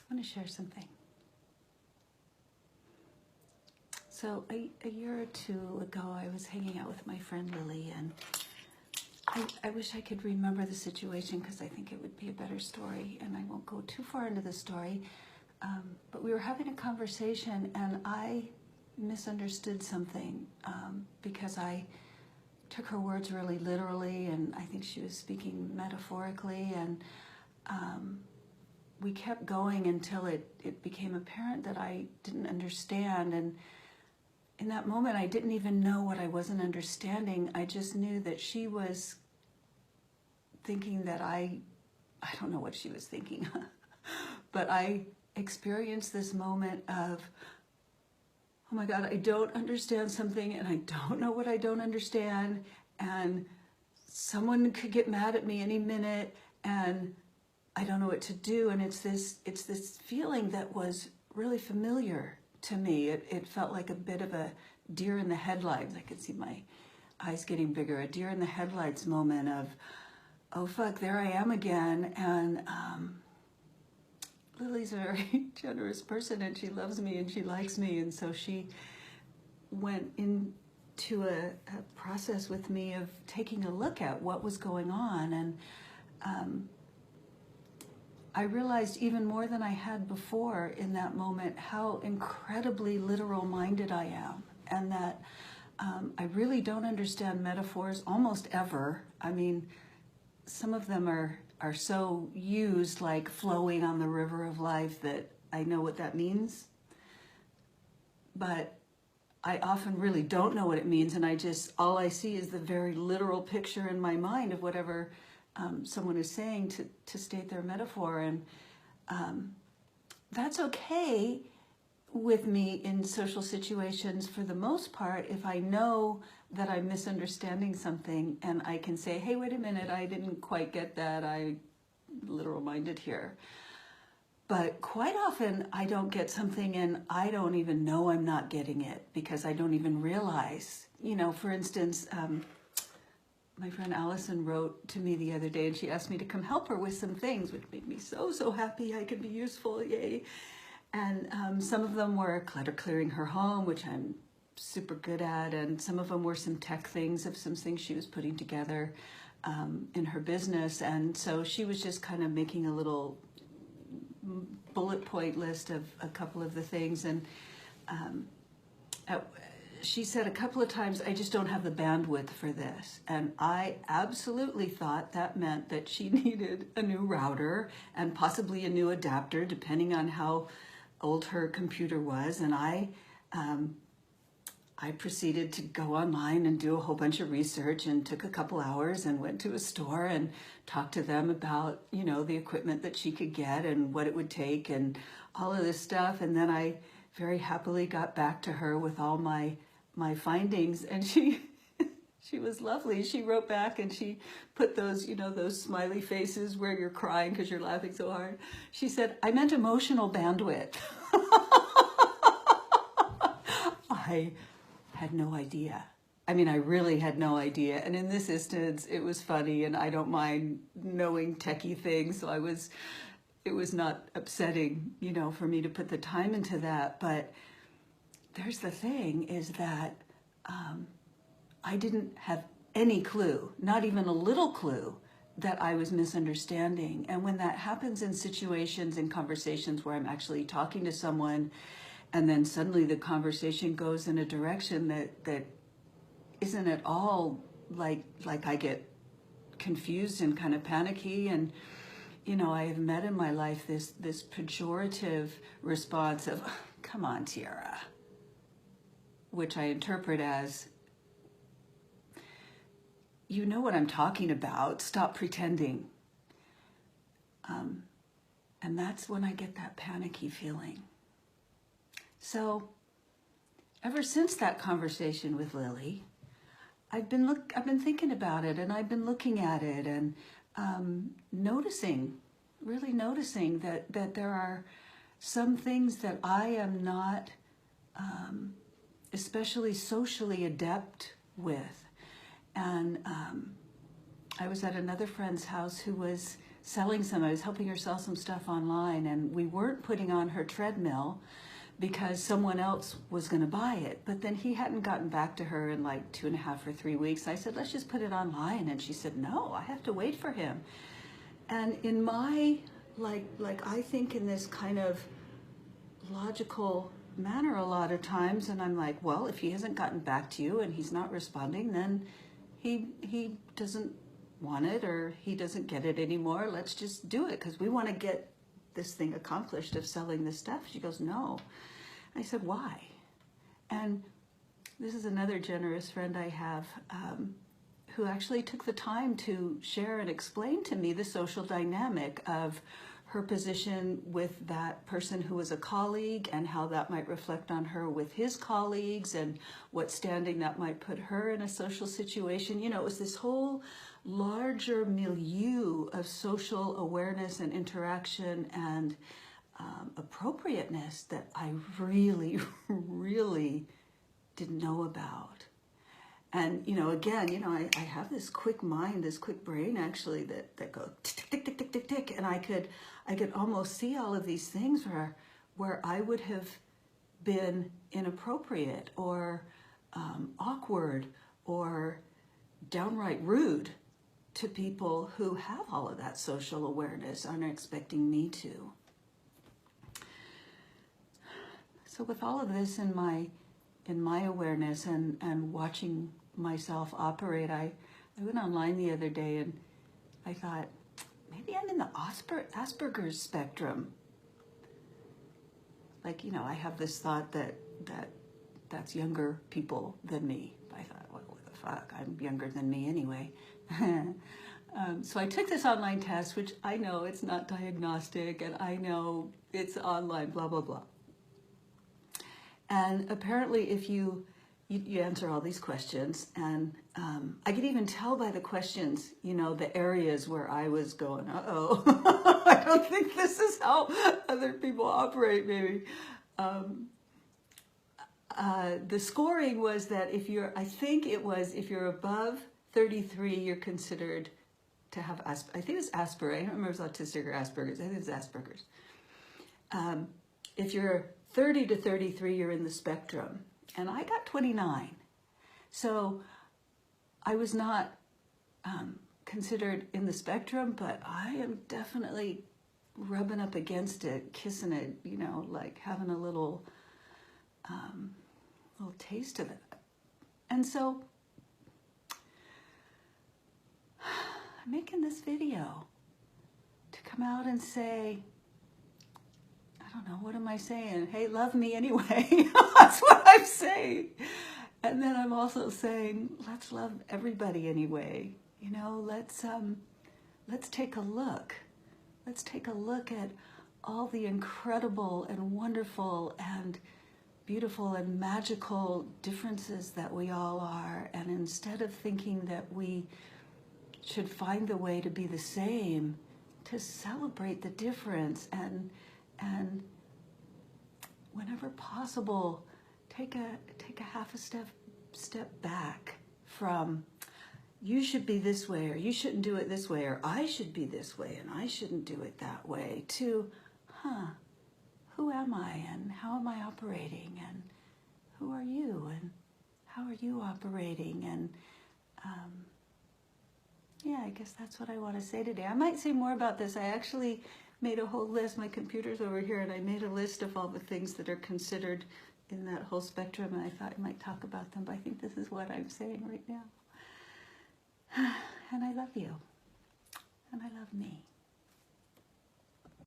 I want to share something. So a year or two ago, I was hanging out with my friend Lily, and I wish I could remember the situation because I think it would be a better story, and I won't go too far into the story. But we were having a conversation, and I misunderstood something because I took her words really literally, and I think she was speaking metaphorically, and we kept going until it became apparent that I didn't understand. And in that moment, I didn't even know what I wasn't understanding. I just knew that she was thinking that I don't know what she was thinking, but I experienced this moment of, oh my God, I don't understand something, and I don't know what I don't understand, and someone could get mad at me any minute, and I don't know what to do. And it's this feeling that was really familiar to me. It felt like a bit of a deer in the headlights. I could see my eyes getting bigger. A deer in the headlights moment of, oh fuck, there I am again. And Lily's a very generous person, and she loves me and she likes me. And so she went into a process with me of taking a look at what was going on. And I realized even more than I had before in that moment how incredibly literal-minded I am, and that I really don't understand metaphors almost ever. I mean, some of them are so used, like flowing on the river of life, that I know what that means. But I often really don't know what it means, and all I see is the very literal picture in my mind of whatever someone is saying to state their metaphor. And that's okay with me in social situations for the most part if I know that I'm misunderstanding something, and I can say, hey, wait a minute, I didn't quite get that, I literal-minded here. But quite often I don't get something and I don't even know I'm not getting it because I don't even realize. For instance, my friend Allison wrote to me the other day, and she asked me to come help her with some things, which made me so happy. I could be useful, yay. And some of them were clutter clearing her home, which I'm super good at, and some of them were some tech things of some things she was putting together in her business. And so she was just kind of making a little bullet point list of a couple of the things. And she said a couple of times, I just don't have the bandwidth for this. And I absolutely thought that meant that she needed a new router and possibly a new adapter, depending on how old her computer was. And I proceeded to go online and do a whole bunch of research, and took a couple hours and went to a store and talked to them about, the equipment that she could get and what it would take and all of this stuff. And then I very happily got back to her with all my findings, and she was lovely. She wrote back and she put those, those smiley faces where you're crying because you're laughing so hard. She said, I meant emotional bandwidth. I had no idea. I mean, I really had no idea. And in this instance, it was funny, and I don't mind knowing techie things. So it was not upsetting, for me to put the time into that. But there's the thing, is that I didn't have any clue, not even a little clue, that I was misunderstanding. And when that happens in situations and conversations where I'm actually talking to someone, and then suddenly the conversation goes in a direction that isn't at all like I get confused and kind of panicky. And I have met in my life this pejorative response of, come on, Tiara, which I interpret as, you know what I'm talking about, stop pretending. And that's when I get that panicky feeling. So ever since that conversation with Lily, I've been thinking about it, and I've been looking at it, and really noticing that there are some things that I am not especially socially adept with. And I was at another friend's house who was selling some, I was helping her sell some stuff online, and we weren't putting on her treadmill because someone else was going to buy it. But then he hadn't gotten back to her in like 2.5 or 3 weeks. I said, let's just put it online. And she said, no, I have to wait for him. And in my, like I think in this kind of logical manner a lot of times, and I'm like, well, if he hasn't gotten back to you and he's not responding, then he doesn't want it, or he doesn't get it anymore. Let's just do it because we want to get this thing accomplished of selling this stuff. She goes, no. I said, why? And this is another generous friend I have who actually took the time to share and explain to me the social dynamic of her position with that person who was a colleague and how that might reflect on her with his colleagues and what standing that might put her in a social situation. You know, it was this whole larger milieu of social awareness and interaction and appropriateness that I really, really didn't know about. And, you know, again, you know, I have this quick mind, this quick brain actually that goes tick, tick, tick, tick, tick, tick. And I could almost see all of these things where I would have been inappropriate or awkward or downright rude to people who have all of that social awareness, aren't expecting me to. So with all of this in my awareness and watching myself operate, I went online the other day and I thought, maybe I'm in the Asperger's spectrum. Like, you know, I have this thought that's younger people than me. I thought, well, what the fuck? I'm younger than me anyway. So I took this online test, which I know it's not diagnostic, and I know it's online, blah, blah, blah. And apparently if you answer all these questions, and I could even tell by the questions, you know, the areas where I was going, uh-oh, I don't think this is how other people operate, maybe. The scoring was that if you're above 33, you're considered to have I think it's Asperger's. I don't remember if it's autistic or Asperger's. I think it's Asperger's. If you're 30 to 33, you're in the spectrum. And I got 29. So I was not considered in the spectrum, but I am definitely rubbing up against it, kissing it, you know, like having a little taste of it. And so I'm making this video to come out and say, I don't know, what am I saying? Hey, love me anyway. That's what I'm saying. And then I'm also saying, let's love everybody anyway. You know, let's take a look. Let's take a look at all the incredible and wonderful and beautiful and magical differences that we all are. And instead of thinking that we should find a way to be the same, to celebrate the difference and whenever possible, take a half a step back from you should be this way, or you shouldn't do it this way, or I should be this way and I shouldn't do it that way, to who am I and how am I operating, and who are you and how are you operating? And yeah, I guess that's what I want to say today. I might say more about this. I actually made a whole list. My computer's over here, and I made a list of all the things that are considered in that whole spectrum, and I thought I might talk about them, but I think this is what I'm saying right now. And I love you, and I love me.